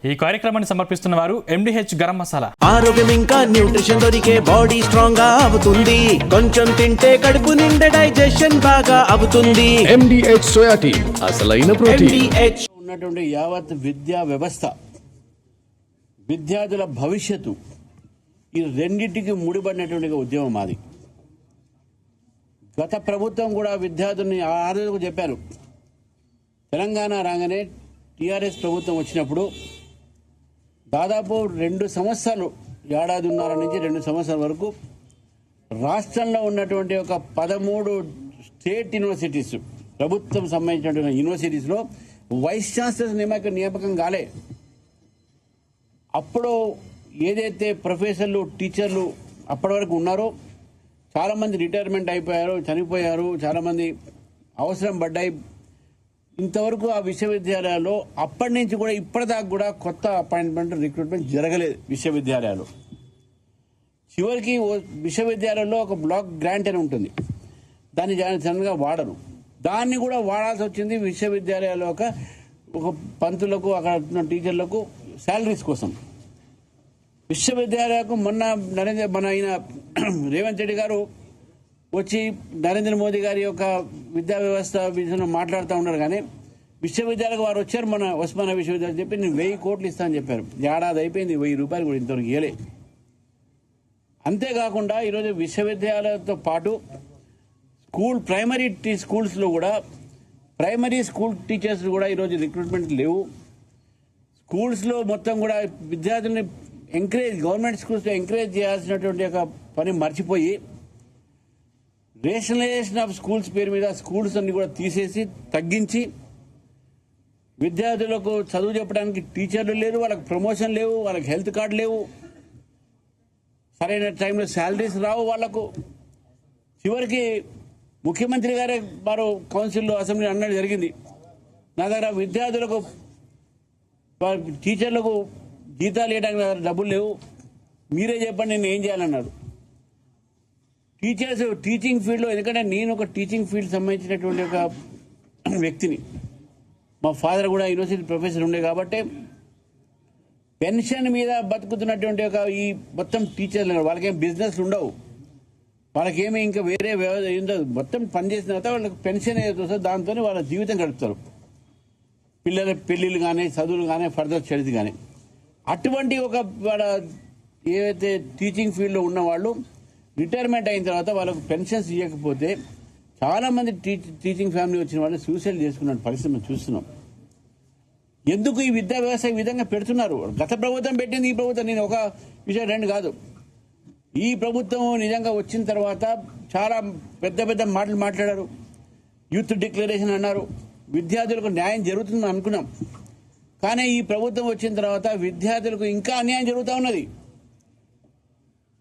ఈ కార్యక్రమాన్ని సమర్పిస్తున్న వారు MDH గరం మసాలా. ఆరోగ్యం ఇంకా న్యూట్రిషన్ దొరికే బాడీ స్ట్రాంగ్ గా అవుతుంది. కొంచెం తింటే కడుపు నిండా డైజెషన్ బాగా అవుతుంది. MDH సోయా టీ అసలైన ప్రోటీన్. MDH ఉన్నటువంటి యావత్ విద్యా వ్యవస్థ, విద్యార్థుల భవిష్యత్తు, ఈ రెండింటికి ముడిపడినటువంటి ఉద్యమం మాది. గత ప్రభుత్వం కూడా విద్యార్థుల్ని ఆ రోజు చెప్పారు. తెలంగాణ రాగానే టీఆర్ఎస్ ప్రభుత్వం వచ్చినప్పుడు దాదాపు 2 సంవత్సరాలు, ఏడాదిన్నర నుంచి 2 సంవత్సరాల వరకు రాష్ట్రంలో ఉన్నటువంటి ఒక 13 స్టేట్ యూనివర్సిటీస్, ప్రభుత్వం సంబంధించిన యూనివర్సిటీస్లో వైస్ ఛాన్సలర్ నియామకం కాలే. అప్పుడు ఏదైతే ప్రొఫెసర్లు, టీచర్లు అప్పటి వరకు ఉన్నారో చాలామంది రిటైర్మెంట్ అయిపోయారు, చనిపోయారు, చాలామంది అవసరం పడ్డాయి. ఇంతవరకు ఆ విశ్వవిద్యాలయాల్లో అప్పటి నుంచి కూడా ఇప్పటిదాకా కూడా కొత్త అపాయింట్మెంట్, రిక్రూట్మెంట్ జరగలేదు విశ్వవిద్యాలయాలు. చివరికి విశ్వవిద్యాలయంలో ఒక బ్లాక్ గ్రాంట్ అని ఉంటుంది, దాన్ని జనరల్గా వాడరు. దాన్ని కూడా వాడాల్సి వచ్చింది విశ్వవిద్యాలయాల్లో ఒక పంతులకు, అక్కడ ఉన్న టీచర్లకు శాలరీస్ కోసం. విశ్వవిద్యాలయాలకు మన అయిన రేవంత్ రెడ్డి గారు వచ్చి నరేంద్ర మోదీ గారి యొక్క విద్యా వ్యవస్థ విషయంలో మాట్లాడుతూ ఉన్నారు. కానీ విశ్వవిద్యాలయాలకు వారు వచ్చారు, మన ఉస్మానియా విశ్వవిద్యాలయం చెప్పి నేను 1000 కోట్లు ఇస్తానని చెప్పారు. ఏడాది అయిపోయింది, 1000 రూపాయలు కూడా ఇంతవరకు ఇవ్వలే. అంతేకాకుండా ఈరోజు విశ్వవిద్యాలయాలతో పాటు ప్రైమరీ స్కూల్స్లో కూడా ప్రైమరీ స్కూల్ టీచర్స్ కూడా ఈరోజు రిక్రూట్మెంట్ లేవు. స్కూల్స్లో మొత్తం కూడా విద్యార్థుల్ని గవర్నమెంట్ స్కూల్స్లో ఎంకరేజ్ చేయాల్సినటువంటి ఒక పని మర్చిపోయి రేషనలైజేషన్ ఆఫ్ స్కూల్స్ పేరు మీద స్కూల్స్ అన్ని కూడా తీసేసి తగ్గించి, విద్యార్థులకు చదువు చెప్పడానికి టీచర్లు లేరు, వాళ్ళకి ప్రమోషన్ లేవు, వాళ్ళకి హెల్త్ కార్డు లేవు, సరైన టైంలో శాలరీస్ రావు వాళ్లకు. చివరికి ముఖ్యమంత్రి గారే వారు కౌన్సిల్లో, అసెంబ్లీ అన్నది జరిగింది, నా దగ్గర విద్యార్థులకు, టీచర్లకు జీతాలు ఇవ్వడానికి నా దగ్గర డబ్బులు లేవు, మీరే చెప్పండి నేను ఏం చేయాలన్నారు. టీచర్స్ టీచింగ్ ఫీల్డ్లో, ఎందుకంటే నేను ఒక టీచింగ్ ఫీల్డ్ సంబంధించినటువంటి ఒక వ్యక్తిని, మా ఫాదర్ కూడా యూనివర్సిటీ ప్రొఫెసర్ ఉండే కాబట్టి పెన్షన్ మీద బతుకుతున్నటువంటి ఒక ఈ మొత్తం టీచర్లు, వాళ్ళకేం బిజినెస్లు ఉండవు, వాళ్ళకేమీ ఇంకా వేరే ఉండదు, మొత్తం పనిచేసిన తర్వాత వాళ్ళకి పెన్షన్ ఏదైతే వస్తుందో దాంతో వాళ్ళ జీవితం గడుపుతారు. పిల్లల పెళ్ళిళ్ళు కానీ, చదువులు కానీ, ఫర్దర్ స్టడీస్ కానీ. అటువంటి ఒక వాళ్ళ ఏదైతే టీచింగ్ ఫీల్డ్లో ఉన్న వాళ్ళు రిటైర్మెంట్ అయిన తర్వాత వాళ్ళకు పెన్షన్స్ ఇవ్వకపోతే చాలామంది టీచింగ్ ఫ్యామిలీ వచ్చిన వాళ్ళు సూసైడ్ చేసుకున్న పరిస్థితి మనం చూస్తున్నాం. ఎందుకు ఈ విద్యా వ్యవస్థ ఈ విధంగా పెడుతున్నారు? గత ప్రభుత్వం పెట్టింది, ఈ ప్రభుత్వం, నేను ఒక విషయం 2 కాదు, ఈ ప్రభుత్వం నిజంగా వచ్చిన తర్వాత చాలా పెద్ద పెద్ద మాటలు మాట్లాడారు. యూత్ డిక్లరేషన్ అన్నారు, విద్యార్థులకు న్యాయం జరుగుతుందని అనుకున్నాం. కానీ ఈ ప్రభుత్వం వచ్చిన తర్వాత విద్యార్థులకు ఇంకా అన్యాయం జరుగుతూ ఉన్నది.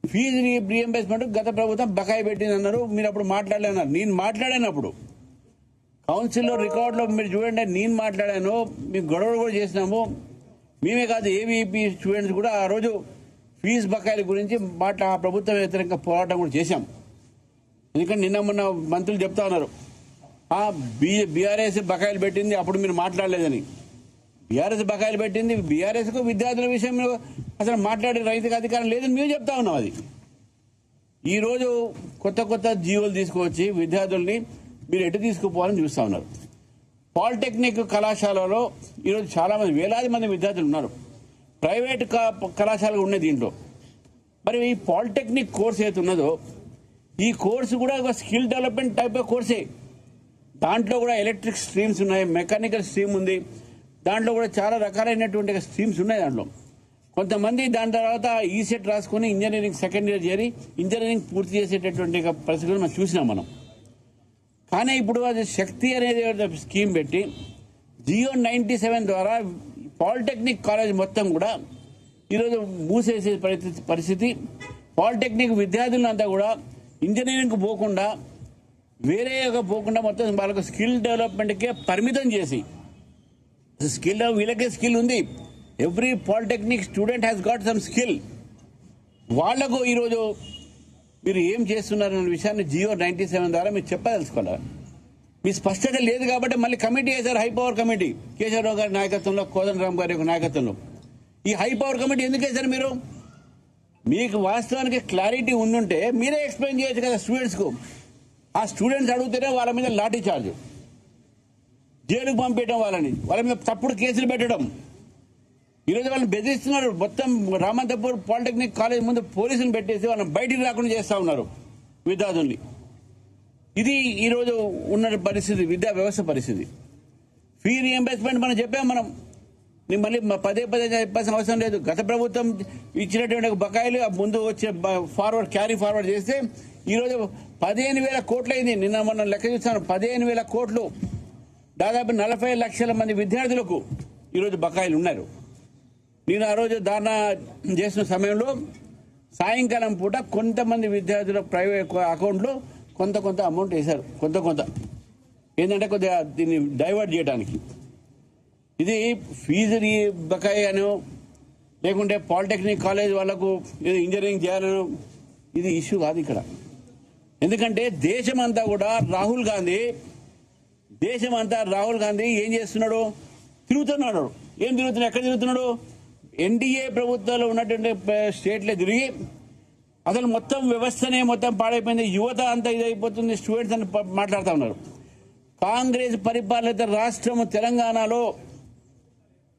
ఫీజు రీఎంబర్స్మెంట్ గత ప్రభుత్వం బకాయి పెట్టింది అన్నారు, మీరు అప్పుడు మాట్లాడలేన్నారు. నేను మాట్లాడానప్పుడు కౌన్సిల్లో రికార్డులో మీరు చూడండి, నేను మాట్లాడాను, మీకు గొడవలు కూడా చేసినాము. మేమే కాదు, ఏవీపీ స్టూడెంట్స్ కూడా ఆ రోజు ఫీజు బకాయిల గురించి ఆ ప్రభుత్వం వ్యతిరేకంగా పోరాటం కూడా చేశాం. ఎందుకంటే నిన్న మొన్న మంత్రులు చెప్తా ఉన్నారు, బీఆర్ఎస్ బకాయిలు పెట్టింది, అప్పుడు మీరు మాట్లాడలేదని. బీఆర్ఎస్ బకాయిలు పెట్టింది, బీఆర్ఎస్కు విద్యార్థుల విషయంలో అసలు మాట్లాడే రైతుకు అధికారం లేదని మేము చెప్తా ఉన్నాం. అది ఈరోజు కొత్త జీవోలు తీసుకువచ్చి విద్యార్థుల్ని మీరు ఎటు తీసుకుపోవాలని చూస్తూ ఉన్నారు. పాలిటెక్నిక్ కళాశాలలో ఈరోజు చాలామంది, వేలాది మంది విద్యార్థులు ఉన్నారు. ప్రైవేట్ కళాశాలలు ఉన్నాయి దీంట్లో. మరి ఈ పాలిటెక్నిక్ కోర్స్ ఏది ఉన్నదో ఈ కోర్సు కూడా ఒక స్కిల్ డెవలప్మెంట్ టైప్ ఆఫ్ కోర్సే. దాంట్లో కూడా ఎలక్ట్రిక్ స్ట్రీమ్స్ ఉన్నాయి, మెకానికల్ స్ట్రీమ్ ఉంది, దాంట్లో కూడా చాలా రకాలైనటువంటి స్ట్రీమ్స్ ఉన్నాయి. దాంట్లో కొంతమంది దాని తర్వాత ఈసెట్ రాసుకుని ఇంజనీరింగ్ సెకండ్ ఇయర్ చేరి ఇంజనీరింగ్ పూర్తి చేసేటటువంటి పరిస్థితులు మనం చూసినాం మనం. కానీ ఇప్పుడు అది శక్తి అనేది స్కీమ్ పెట్టి జియో 97 ద్వారా పాలిటెక్నిక్ కాలేజ్ మొత్తం కూడా ఈరోజు మూసేసే పరిస్థితి. పాలిటెక్నిక్ విద్యార్థులంతా కూడా ఇంజనీరింగ్కి పోకుండా పోకుండా మొత్తం వాళ్ళకు స్కిల్ డెవలప్మెంట్కే పరిమితం చేసి, వీళ్ళకే స్కిల్ ఉంది, every polytechnic student has got some skill, వాళ్లకు ఈరోజు మీరు ఏం చేస్తున్నారన్న విషయాన్ని జియో 97 ద్వారా మీరు చెప్పదలుచుకోవాలి. మీ స్పష్టత లేదు కాబట్టి మళ్ళీ కమిటీ వేశారు, హై పవర్ కమిటీ, కేశవరావు గారి నాయకత్వంలో, కోదండరామ్ గారి యొక్క నాయకత్వంలో. ఈ హై పవర్ కమిటీ ఎందుకు వేశారు మీరు? మీకు వాస్తవానికి క్లారిటీ ఉండుంటే మీరే ఎక్స్ప్లెయిన్ చేయొచ్చు కదా స్టూడెంట్స్కు. ఆ స్టూడెంట్స్ అడిగితేనే వాళ్ళ మీద లాఠీ చార్జ్, జైలుకు పంపించడం, వాళ్ళ మీద తప్పుడు కేసులు పెట్టడం. ఈరోజు వాళ్ళని బెదిరిస్తున్నారు. మొత్తం రామంతపూర్ పాలిటెక్నిక్ కాలేజ్ ముందు పోలీసులు పెట్టేసి వాళ్ళని బయటికి రాకుండా చేస్తూ ఉన్నారు విద్యార్థుల్ని. ఇది ఈరోజు ఉన్న పరిస్థితి, విద్యా వ్యవస్థ పరిస్థితి. ఫీ రీఎంబర్స్మెంట్ మనం చెప్పాం. నేను మళ్ళీ పదే చెప్పాల్సిన అవసరం లేదు. గత ప్రభుత్వం ఇచ్చినటువంటి బకాయిలు ముందు వచ్చే క్యారీ ఫార్వర్డ్ చేస్తే ఈరోజు 15,000 కోట్లు అయింది. నిన్న మొన్న లెక్క చూస్తాను, 15,000 కోట్లు, దాదాపు 40 లక్షల మంది విద్యార్థులకు ఈరోజు బకాయిలు ఉన్నారు. నేను ఆ రోజు ధారణ చేసిన సమయంలో సాయంకాలం పూట కొంతమంది విద్యార్థుల ప్రైవేట్ అకౌంట్లో కొంత అమౌంట్ వేశారు. కొంత ఏంటంటే కొద్దిగా దీన్ని డైవర్ట్ చేయడానికి. ఇది ఫీజు బకాయి అనో లేకుంటే పాలిటెక్నిక్ కాలేజ్ వాళ్ళకు ఇంజనీరింగ్ చేయాలనో ఇది ఇష్యూ కాదు ఇక్కడ. ఎందుకంటే దేశమంతా కూడా రాహుల్ గాంధీ ఏం చేస్తున్నాడు? తిరుగుతున్నాడు. ఏం తిరుగుతున్నాడు? ఎక్కడ తిరుగుతున్నాడు? ఎన్డీఏ ప్రభుత్వంలో ఉన్నటువంటి స్టేట్లే తిరిగి అసలు మొత్తం వ్యవస్థనే మొత్తం పాడైపోయింది, యువత అంతా ఇదైపోతుంది, స్టూడెంట్స్ అని మాట్లాడుతూ ఉన్నారు. కాంగ్రెస్ పరిపాలిత రాష్ట్రం తెలంగాణలో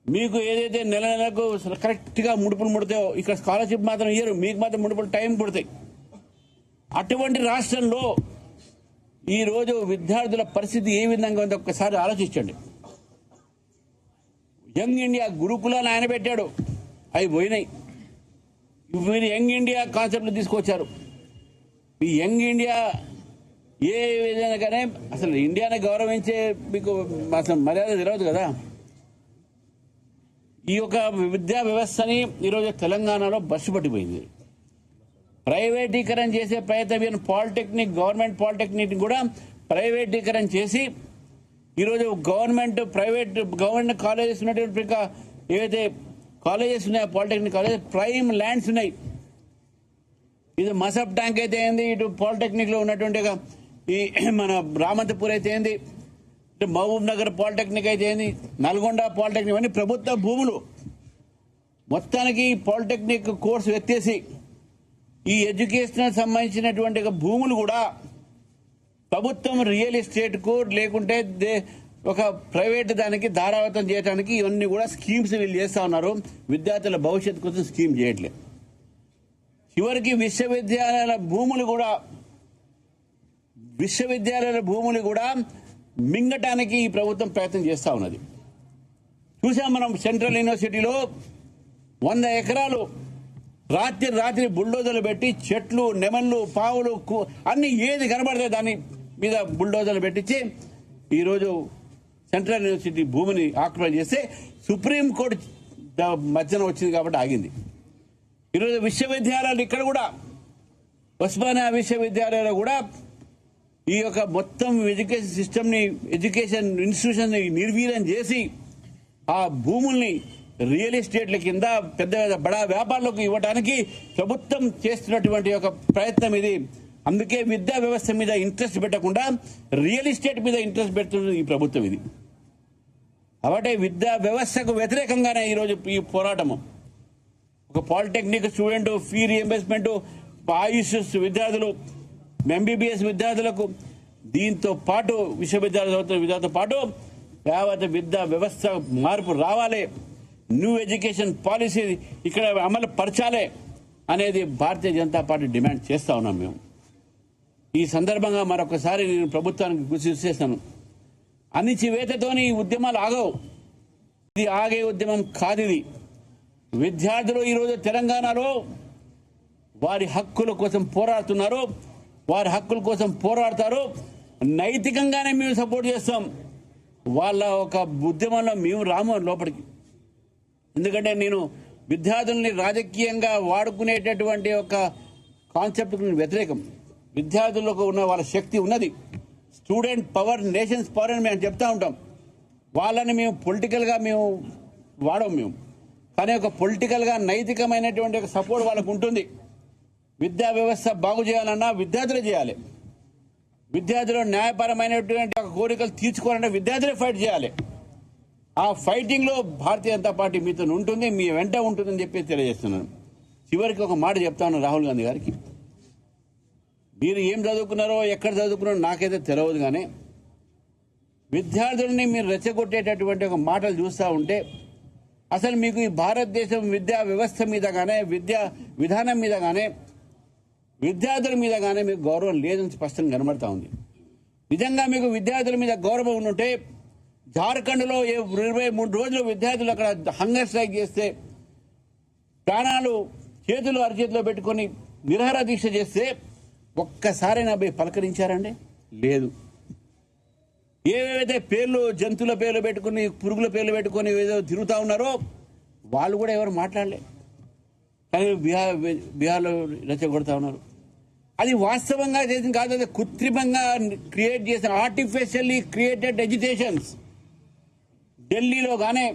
మీకు ఏదైతే నెలకు కరెక్ట్గా ముడుపులు ముడతాయో ఇక్కడ స్కాలర్షిప్ మాత్రం ఇయ్యరు, మీకు మాత్రం ముడుపులు టైం పుడతాయి. అటువంటి రాష్ట్రంలో ఈరోజు విద్యార్థుల పరిస్థితి ఏ విధంగా ఉందో ఒక్కసారి ఆలోచించండి. యంగ్ ఇండియా గురుకులాన్ని ఆయన పెట్టాడు, అవి పోయినాయి. వీరు యంగ్ ఇండియా కాన్సెప్ట్ తీసుకొచ్చారు. ఈ యంగ్ ఇండియా ఏ విధంగానే అసలు ఇండియాని గౌరవించే మీకు అసలు మర్యాద తెలియదు కదా. ఈ యొక్క విద్యా వ్యవస్థని ఈరోజు తెలంగాణలో బస్సు పట్టిపోయింది. ప్రైవేటీకరణ చేసే ప్రయత్నం, గవర్నమెంట్ పాలిటెక్నిక్ కూడా ప్రైవేటీకరణ చేసి ఈరోజు గవర్నమెంట్ కాలేజెస్ ఉన్నటువంటి ఏవైతే కాలేజెస్ ఉన్నాయో పాలిటెక్నిక్ కాలేజెస్ ప్రైమ్ ల్యాండ్స్ ఉన్నాయి. ఇది మసబ్ ట్యాంక్ అయితే ఏంది, ఇటు పాలిటెక్నిక్ లో ఉన్నటువంటి ఈ మన రామంతపూర్ అయితే ఏంది, ఇటు మహబూబ్ నగర్ పాలిటెక్నిక్ అయితే ఏంది, నల్గొండ పాలిటెక్నిక్ అన్ని ప్రభుత్వ భూములు. మొత్తానికి పాలిటెక్నిక్ కోర్సు ఎత్తేసి ఈ ఎడ్యుకేషన్ సంబంధించినటువంటి భూములు కూడా ప్రభుత్వం రియల్ ఎస్టేట్ కు లేకుంటే ఒక ప్రైవేట్ దానికి ధారావతం చేయడానికి ఇవన్నీ కూడా స్కీమ్స్ వీళ్ళు చేస్తా ఉన్నారు. విద్యార్థుల భవిష్యత్తు కోసం స్కీమ్ చేయట్లేదు. చివరికి విశ్వవిద్యాలయాల భూములు కూడా మింగటానికి ఈ ప్రభుత్వం ప్రయత్నం చేస్తా ఉన్నది. చూసాం మనం సెంట్రల్ యూనివర్సిటీలో 100 ఎకరాలు రాత్రి బుల్డోజర్లు పెట్టి చెట్లు, నెమళ్ళు, పావులు అన్ని ఏది కనబడితే దాని మీద బుల్డోజర్లు పెట్టించి ఈరోజు సెంట్రల్ యూనివర్సిటీ భూమిని ఆక్యుపై చేస్తే సుప్రీంకోర్టు మధ్యన వచ్చింది కాబట్టి ఆగింది. ఈరోజు విశ్వవిద్యాలయాలు ఇక్కడ కూడా ఉస్మానియా విశ్వవిద్యాలయంలో కూడా ఈ యొక్క మొత్తం ఎడ్యుకేషన్ సిస్టమ్ని, ఎడ్యుకేషన్ ఇన్స్టిట్యూషన్ ని నిర్వీర్యం చేసి ఆ భూముల్ని రియల్ ఎస్టేట్ల కింద పెద్ద బడా వ్యాపారులకు ఇవ్వడానికి ప్రభుత్వం చేస్తున్నటువంటి ఒక ప్రయత్నం ఇది. అందుకే విద్యా వ్యవస్థ మీద ఇంట్రెస్ట్ పెట్టకుండా రియల్ ఎస్టేట్ మీద ఇంట్రెస్ట్ పెడుతున్నది ఈ ప్రభుత్వం ఇది. కాబట్టి విద్యా వ్యవస్థకు వ్యతిరేకంగానే ఈరోజు ఈ పోరాటము. ఒక పాలిటెక్నిక్ స్టూడెంట్ ఫీ రీఎంబర్స్మెంట్, ఆయుష్ విద్యార్థులు, ఎంబీబీఎస్ విద్యార్థులకు, దీంతో పాటు విద్యార్థులతో పాటు యావత్ విద్యా వ్యవస్థ మార్పు రావాలి, న్యూ ఎడ్యుకేషన్ పాలసీ ఇక్కడ అమలు పరచాలి అనేది భారతీయ జనతా పార్టీ డిమాండ్ చేస్తా ఉన్నాం. మేము ఈ సందర్భంగా మరొకసారి నేను ప్రభుత్వానికి గుర్తు చేస్తాను, అణిచివేతతోని ఈ ఉద్యమాలు ఆగవు. ఇది ఆగే ఉద్యమం కాదు. ఇది విద్యార్థులు ఈరోజు తెలంగాణలో వారి హక్కుల కోసం పోరాడుతున్నారు, వారి హక్కుల కోసం పోరాడతారు. నైతికంగానే మేము సపోర్ట్ చేస్తాం. వాళ్ళ ఒక ఉద్యమంలో మేము రాము లోపలికి. ఎందుకంటే నేను విద్యార్థుల్ని రాజకీయంగా వాడుకునేటటువంటి ఒక కాన్సెప్ట్ వ్యతిరేకం. విద్యార్థులకు ఉన్న వాళ్ళ శక్తి ఉన్నది. స్టూడెంట్ పవర్ నేషన్స్ పవర్ అని మేము చెప్తా ఉంటాం. వాళ్ళని మేము పొలిటికల్గా మేము వాడము. కానీ ఒక పొలిటికల్గా నైతికమైనటువంటి ఒక సపోర్ట్ వాళ్ళకు ఉంటుంది. విద్యా వ్యవస్థ బాగు చేయాలన్నా విద్యార్థులే చేయాలి. విద్యార్థులు న్యాయపరమైనటువంటి ఒక కోరికలు తీర్చుకోవాలంటే విద్యార్థులే ఫైట్ చేయాలి. ఆ ఫైటింగ్ లో భారతీయ జనతా పార్టీ మీతో ఉంటుంది, మీ వెంట ఉంటుందని చెప్పి తెలియజేస్తున్నాను. చివరికి ఒక మాట చెప్తాను రాహుల్ గాంధీ గారికి. మీరు ఏం చదువుకున్నారో ఎక్కడ చదువుకున్నారో నాకైతే తెలియదు, కానీ విద్యార్థులని మీరు రెచ్చగొట్టేటటువంటి ఒక మాటలు చూస్తూ ఉంటే అసలు మీకు ఈ భారతదేశం విద్యా వ్యవస్థ మీద కానీ విద్యా విధానం మీద కానీ విద్యార్థుల మీద కానీ మీకు గౌరవం లేదని స్పష్టంగా కనబడతా ఉంది. నిజంగా మీకు విద్యార్థుల మీద గౌరవం ఉంటే జార్ఖండ్లో 23 రోజులు విద్యార్థులు అక్కడ హంగర్ స్ట్రైక్ చేస్తే ప్రాణాలు చేతులు అరచేతిలో పెట్టుకొని నిరాహార దీక్ష చేస్తే ఒక్కసారైనా పోయి పలకరించారండి? లేదు. ఏవేవైతే పేర్లు జంతువుల పేర్లు పెట్టుకుని పురుగుల పేర్లు పెట్టుకొని ఏదో తిరుగుతూ ఉన్నారో వాళ్ళు కూడా ఎవరు మాట్లాడలే, కానీ బీహార్లో రెచ్చగొడతా ఉన్నారు. అది వాస్తవంగా చేసిన కాదు, అది కృత్రిమంగా క్రియేట్ చేసిన ఆర్టిఫిషియల్లీ క్రియేటెడ్ ఎడ్యుకేషన్స్. ఢిల్లీలో కానీ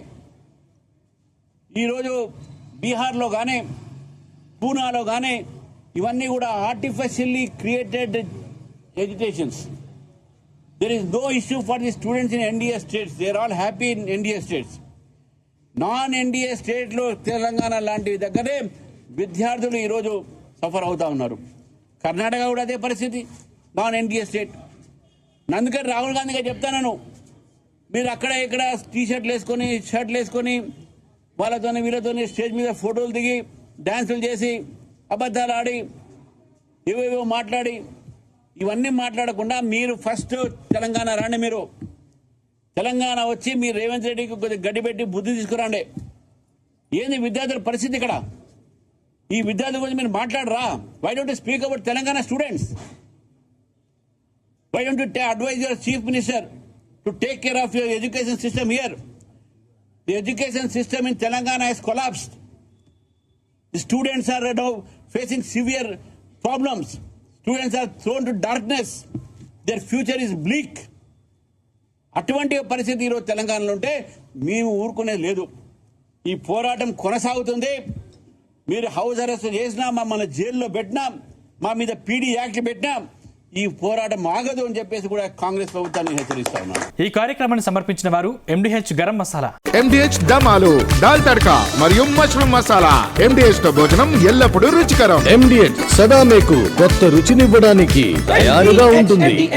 ఈరోజు బీహార్లో కానీ పూనాలో కానీ ఇవన్నీ కూడా artificially created educations. There is no issue for the students in NDA states. They are all happy in NDA states. Non-NDA state లో తెలంగాణ లాంటి దగ్గరే విద్యార్థులు ఈరోజు సఫర్ అవుతా ఉన్నారు. కర్ణాటక కూడా అదే పరిస్థితి, non-NDA స్టేట్. అందుకని రాహుల్ గాంధీ గారు చెప్తాను, మీరు అక్కడ ఇక్కడ టీషర్ట్లు వేసుకొని షర్ట్లు వేసుకొని వాళ్ళతోని వీళ్ళతోని స్టేజ్ మీద ఫోటోలు దిగి డాన్సులు చేసి అబద్ధాలు ఆడి ఏవేవో మాట్లాడి ఇవన్నీ మాట్లాడకుండా మీరు ఫస్ట్ తెలంగాణ రండి. మీరు తెలంగాణ వచ్చి మీరు రేవంత్ రెడ్డికి కొద్దిగా గడ్డి పెట్టి బుద్ధి తీసుకురండి. ఏంది విద్యార్థుల పరిస్థితి ఇక్కడ? ఈ విద్యార్థుల గురించి మీరు మాట్లాడరా? Why don't you speak about Telangana students? Why don't you advise your chief minister to take care of your education system here? The education system in Telangana has collapsed. The students are now facing severe problems. Students are thrown to darkness. Their future is bleak. అటువంటి పరిస్థితి ఈరోజు తెలంగాణలో ఉంటే మేము ఊరుకునేది లేదు. ఈ పోరాటం కొనసాగుతుంది. మీరు హౌస్ అరెస్ట్ చేసినా, మమ్మల్ని జైల్లో పెట్టినా, మా మీద పీడీ యాక్ట్ పెట్టినా ఈ పోరాటం ఆగదు అని చెప్పేసి కూడా కాంగ్రెస్ ప్రభుత్వాన్ని హెచ్చరిస్తా ఉన్నాను. ఈ కార్యక్రమాన్ని సమర్పించిన వారు ఎండిహెచ్ గరం మసాలా, MDH దమాలు, దాల్ తడకా మరియు మష్రూమ్ మసాలా. MDH తో భోజనం ఎల్లప్పుడూ రుచికరం. MDH సదా మీకు కొత్త రుచినివ్వడానికి తయారుగా ఉంటుంది.